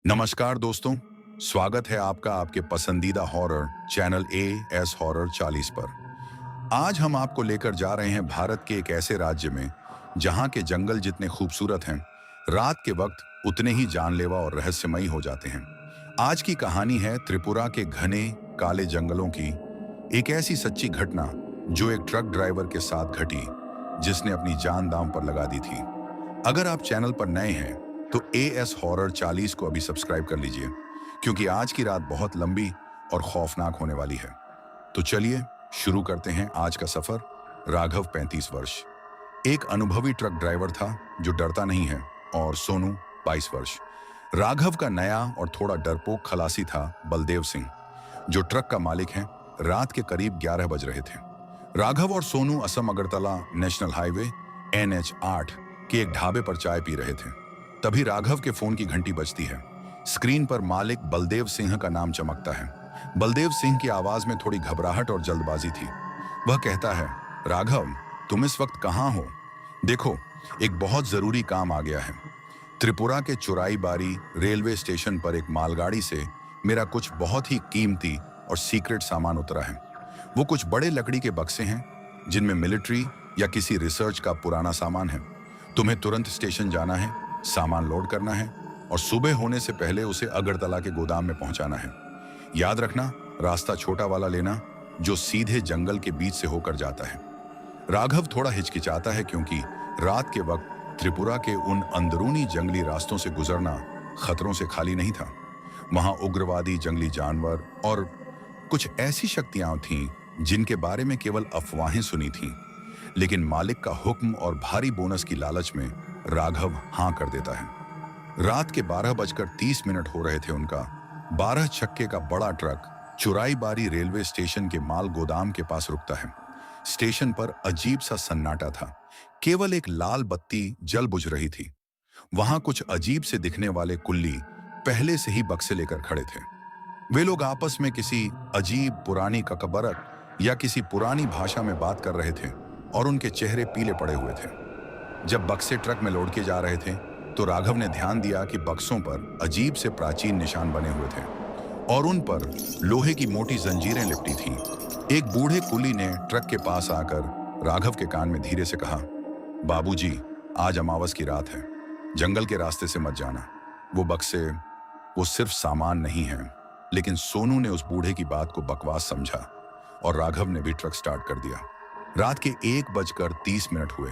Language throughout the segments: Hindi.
नमस्कार दोस्तों, स्वागत है आपका आपके पसंदीदा हॉरर चैनल एस हॉरर 40 पर। आज हम आपको लेकर जा रहे हैं भारत के एक ऐसे राज्य में जहां के जंगल जितने खूबसूरत हैं, रात के वक्त उतने ही जानलेवा और रहस्यमयी हो जाते हैं। आज की कहानी है त्रिपुरा के घने काले जंगलों की एक ऐसी सच्ची घटना जो एक ट्रक ड्राइवर के साथ घटी, जिसने अपनी जान दांव पर लगा दी थी। अगर आप चैनल पर नए हैं तो एस हॉरर 40 को अभी सब्सक्राइब कर लीजिए, क्योंकि आज की रात बहुत लंबी और खौफनाक होने वाली है। तो चलिए शुरू करते हैं आज का सफर। राघव 35 वर्ष, एक अनुभवी ट्रक ड्राइवर था जो डरता नहीं है, और सोनू 22 वर्ष, राघव का नया और थोड़ा डरपोक खलासी था। बलदेव सिंह, जो ट्रक का मालिक है। रात के करीब 11 बज रहे थे। राघव और Sonu Assam Agartala national highway NH 8 के एक ढाबे पर चाय पी रहे थे। तभी राघव के फोन की घंटी बजती है। स्क्रीन पर मालिक बलदेव सिंह का नाम चमकता है। बलदेव सिंह की आवाज में थोड़ी घबराहट और जल्दबाजी थी। वह कहता है, राघव, तुम इस वक्त कहाँ हो? देखो, एक बहुत जरूरी काम आ गया है। त्रिपुरा के चुराईबारी रेलवे स्टेशन पर एक मालगाड़ी से मेरा कुछ बहुत ही कीमती और सीक्रेट सामान उतरा है। वो कुछ बड़े लकड़ी के बक्से हैं जिनमें मिलिट्री या किसी रिसर्च का पुराना सामान है। तुम्हें तुरंत स्टेशन जाना है, सामान लोड करना है और सुबह होने से पहले उसे अगरतला के गोदाम में पहुंचाना है। याद रखना, रास्ता छोटा वाला लेना जो सीधे जंगल के बीच से होकर जाता है। राघव थोड़ा हिचकिचाता है, क्योंकि रात के वक्त त्रिपुरा के उन अंदरूनी जंगली रास्तों से गुजरना खतरों से खाली नहीं था। वहां उग्रवादी, जंगली जानवर और कुछ ऐसी शक्तियां थीं जिनके बारे में केवल अफवाहें सुनी थीं। लेकिन मालिक का हुक्म और भारी बोनस की लालच में राघव हां कर देता है। रात के 12:30 हो रहे थे। उनका 12 चक्के का बड़ा ट्रक चुराईबारी रेलवे स्टेशन के माल गोदाम के पास रुकता है। स्टेशन पर अजीब सा सन्नाटा था। केवल एक लाल बत्ती जल बुझ रही थी। वहां कुछ अजीब से दिखने वाले कुल्ली पहले से ही बक्से लेकर खड़े थे। वे लोग आपस में किसी अजीब पुरानी ककबरक या किसी पुरानी भाषा में बात कर रहे थे, और उनके चेहरे पीले पड़े हुए थे। जब बक्से ट्रक में लोड किए जा रहे थे तो राघव ने ध्यान दिया कि बक्सों पर अजीब से प्राचीन निशान बने हुए थे, और उन पर लोहे की मोटी जंजीरें लिपटी थीं। एक बूढ़े कुली ने ट्रक के पास आकर राघव के कान में धीरे से कहा, बाबूजी, आज अमावस की रात है, जंगल के रास्ते से मत जाना। वो बक्से, वो सिर्फ सामान नहीं है। लेकिन सोनू ने उस बूढ़े की बात को बकवास समझा, और राघव ने भी ट्रक स्टार्ट कर दिया। रात के 1:30 हुए।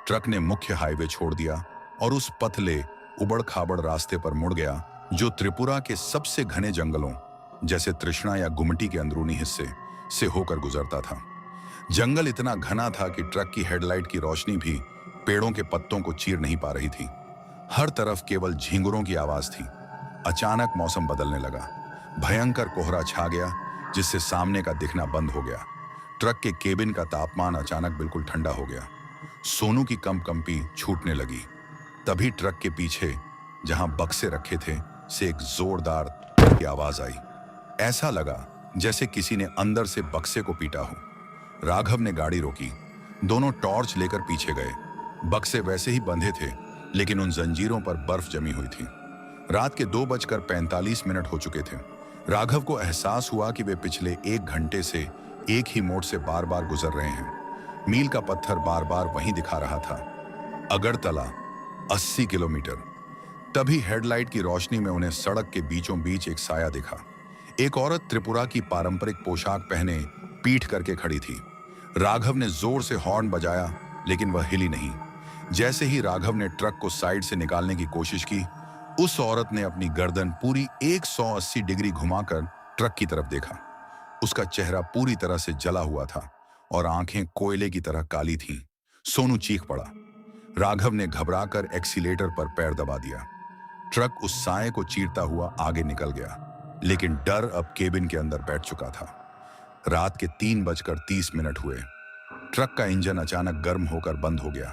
ट्रक ने मुख्य हाईवे छोड़ दिया और उस पतले, उबड़-खाबड़ रास्ते पर मुड़ गया जो त्रिपुरा के सबसे घने जंगलों जैसे तृष्णा या गुमटी के अंदरूनी हिस्से से होकर गुजरता था। जंगल इतना घना था कि ट्रक की हेडलाइट की रोशनी भी पेड़ों के पत्तों को चीर नहीं पा रही थी। हर तरफ केवल झींगुरों की आवाज थी। अचानक मौसम बदलने लगा। भयंकर कोहरा छा गया, जिससे सामने का दिखना बंद हो गया। ट्रक के केबिन का तापमान अचानक बिल्कुल ठंडा हो गया। सोनू की कंपी छूटने लगी। तभी ट्रक के पीछे, जहां बक्से रखे थे, से एक जोरदार की आवाज आई। ऐसा लगा जैसे किसी ने अंदर से बक्से को पीटा हो। राघव ने गाड़ी रोकी। दोनों टॉर्च लेकर पीछे गए। बक्से वैसे ही बंधे थे, लेकिन उन जंजीरों पर बर्फ जमी हुई थी। रात के 2:45 हो चुके थे। राघव को एहसास हुआ कि वे पिछले 1 घंटे से एक ही मोड़ से बार बार गुजर रहे हैं। मील का पत्थर बार बार वहीं दिखा रहा था, अगरतला, 80 किलोमीटर। तभी हेडलाइट की रोशनी में उन्हें सड़क के बीचों बीच एक साया दिखा। एक औरत त्रिपुरा की पारंपरिक पोशाक पहने पीठ करके खड़ी थी। राघव ने जोर से हॉर्न बजाया, लेकिन वह हिली नहीं। जैसे ही राघव ने ट्रक को साइड से निकालने की कोशिश की, उस औरत ने अपनी गर्दन पूरी 180 डिग्री घुमाकर ट्रक की तरफ देखा। उसका चेहरा पूरी तरह से जला हुआ था और आंखें कोयले की तरह काली थीं। सोनू चीख पड़ा। राघव ने घबराकर एक्सीलेटर पर पैर दबा दिया। ट्रक उस साए को चीरता हुआ आगे निकल गया, लेकिन डर अब केबिन के अंदर बैठ चुका था। रात के 3:30 हुए। ट्रक का इंजन अचानक गर्म होकर बंद हो गया।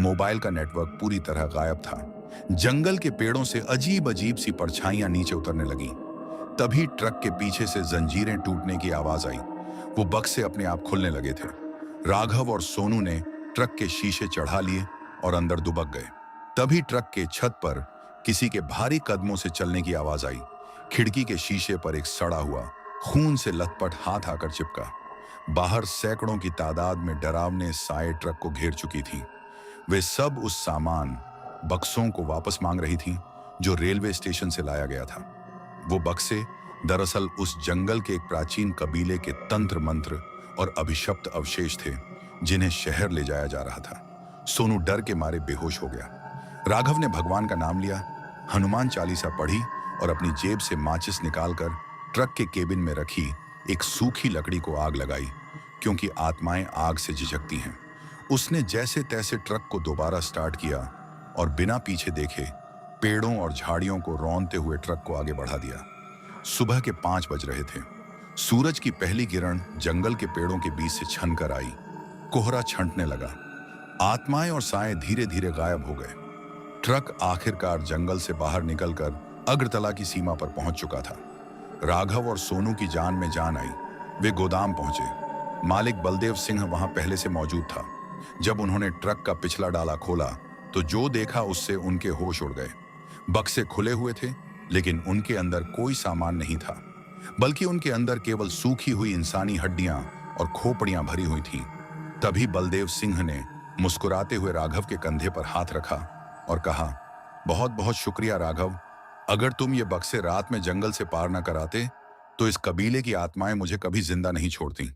मोबाइल का नेटवर्क पूरी तरह गायब था। जंगल के पेड़ों से अजीब अजीब सी परछाइयां नीचे उतरने लगीं। तभी ट्रक के पीछे से जंजीरें टूटने की आवाज आई। वो बक्से अपने आप खुलने लगे थे। राघव और सोनू ने ट्रक के शीशे चढ़ा लिए और अंदर दुबक गए। तभी ट्रक के छत पर किसी के भारी कदमों से चलने की आवाज आई। खिड़की के शीशे पर एक सड़ा हुआ, खून से लथपथ हाथ आकर चिपका। बाहर सैकड़ों की तादाद में डरावने साए ट्रक को घेर चुकी थीं। वे सब उस सामान, बक्सों को वापस मांग रही थीं जो रेलवे स्टेशन से लाया गया था। वो बक्से दरअसल उस जंगल के एक प्राचीन कबीले के तंत्र मंत्र और अभिशप्त अवशेष थे जिन्हें शहर ले जाया जा रहा था। सोनू डर के मारे बेहोश हो गया। राघव ने भगवान का नाम लिया, हनुमान चालीसा पढ़ी और अपनी जेब से माचिस निकालकर ट्रक के केबिन में रखी एक सूखी लकड़ी को आग लगाई, क्योंकि आत्माएं आग से झिझकती हैं। उसने जैसे तैसे ट्रक को दोबारा स्टार्ट किया और बिना पीछे देखे पेड़ों और झाड़ियों को रौंदते हुए ट्रक को आगे बढ़ा दिया। सुबह के 5 बज रहे थे। सूरज की पहली किरण जंगल के पेड़ों के बीच से छन कर आई। कोहरा छंटने लगा। आत्माएं और साएं धीरे धीरे गायब हो गए। ट्रक आखिरकार जंगल से बाहर निकलकर अग्रतला की सीमा पर पहुंच चुका था। राघव और सोनू की जान में जान आई। वे गोदाम पहुंचे। मालिक बलदेव सिंह वहां पहले से मौजूद था। जब उन्होंने ट्रक का पिछला डाला खोला तो जो देखा उससे उनके होश उड़ गए। बक्से खुले हुए थे, लेकिन उनके अंदर कोई सामान नहीं था, बल्कि उनके अंदर केवल सूखी हुई इंसानी हड्डियां और खोपड़ियां भरी हुई थीं। तभी बलदेव सिंह ने मुस्कुराते हुए राघव के कंधे पर हाथ रखा और कहा, बहुत बहुत शुक्रिया राघव। अगर तुम ये बक्से रात में जंगल से पार न कराते तो इस कबीले की आत्माएं मुझे कभी जिंदा नहीं छोड़ती।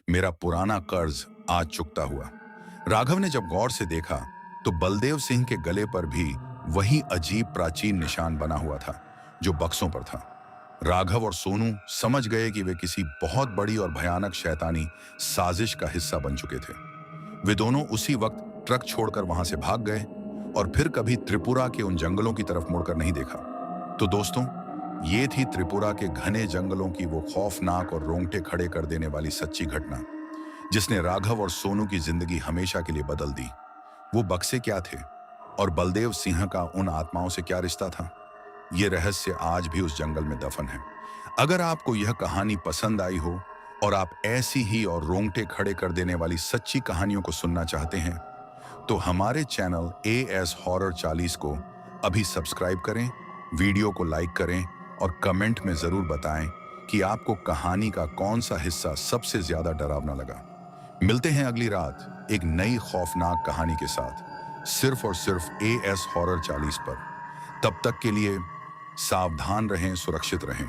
मेरा पुराना कर्ज आज चुकता हुआ। राघव ने जब गौर से देखा तो बलदेव सिंह के गले पर भी वही अजीब प्राचीन निशान बना हुआ था जो बक्सों पर था। राघव और सोनू समझ गए कि वे किसी बहुत बड़ी और भयानक शैतानी साजिश का हिस्सा बन चुके थे। वे दोनों उसी वक्त ट्रक छोड़कर वहां से भाग गए और फिर कभी त्रिपुरा के उन जंगलों की तरफ मुड़कर नहीं देखा। तो दोस्तों, ये थी त्रिपुरा के घने जंगलों की वो खौफनाक और रोंगटे खड़े कर देने वाली सच्ची घटना, जिसने राघव और सोनू की जिंदगी हमेशा के लिए बदल दी। वो बक्से क्या थे और बलदेव सिंह का उन आत्माओं से क्या रिश्ता था, ये रहस्य आज भी उस जंगल में दफन है। अगर आपको यह कहानी पसंद आई हो और आप ऐसी ही और रोंगटे खड़े कर देने वाली सच्ची कहानियों को सुनना चाहते हैं, तो हमारे चैनल AS हॉरर 40 को अभी सब्सक्राइब करें, वीडियो को लाइक करें और कमेंट में जरूर बताएं कि आपको कहानी का कौन सा हिस्सा सबसे ज्यादा डरावना लगा। मिलते हैं अगली रात एक नई खौफनाक कहानी के साथ, सिर्फ और सिर्फ AS हॉरर 40 पर। तब तक के लिए सावधान रहें, सुरक्षित रहें।